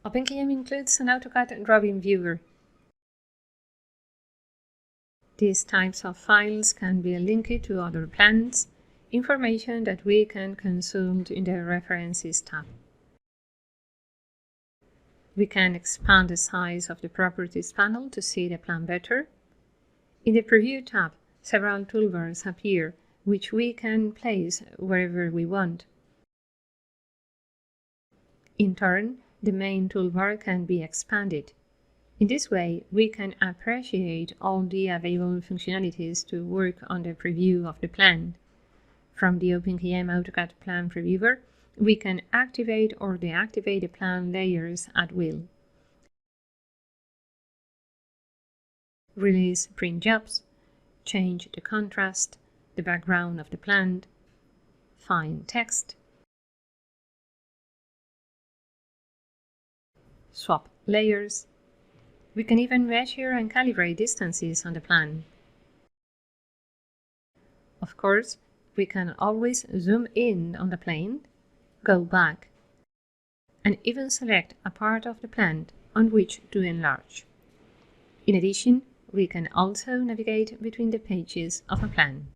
OpenKM includes an AutoCAD drawing viewer. These types of files can be linked to other plans, information that we can consult in the References tab. We can expand the size of the Properties panel to see the plan better. In the Preview tab, several toolbars appear, which we can place wherever we want. In turn, the main toolbar can be expanded. In this way, we can appreciate all the available functionalities to work on the preview of the plan. From the OpenKM AutoCAD Plan Previewer, we can activate or deactivate the plan layers at will. Release print jobs, change the contrast, the background of the plan, find text, swap layers. We can even measure and calibrate distances on the plan. Of course, we can always zoom in on the plane, go back, and even select a part of the plan on which to enlarge. In addition, we can also navigate between the pages of a plan.